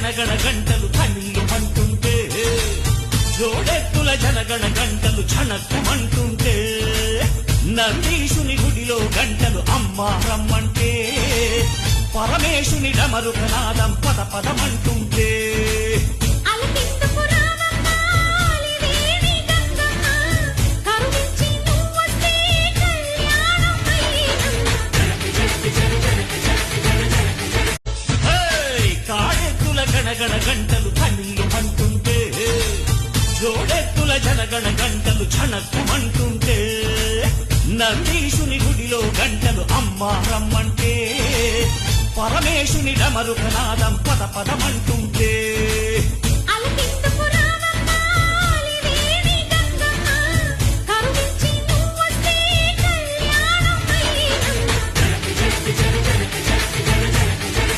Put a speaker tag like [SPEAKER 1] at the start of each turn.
[SPEAKER 1] జనగణ గంటలు కన్నుమంటుంటే జోడెత్తుల జనగణ గంటలు ఛణక్కుమంటుంటే నందీశుని గుడిలో గంటలు అమ్మా రమ్మంటే పరమేశుని డమరుకనాదం పద పదమంటుంటే కాడెత్తుల గణగణ గంటలు కన్నుమంటుంటే జోడెత్తుల జనగణ గంటలు ఛణక్కుమంటుంటే నందీశుని గుడిలో గంటలు అమ్మా రమ్మంటే పరమేశుని డమరుకనాదం పద పదమంటుంటే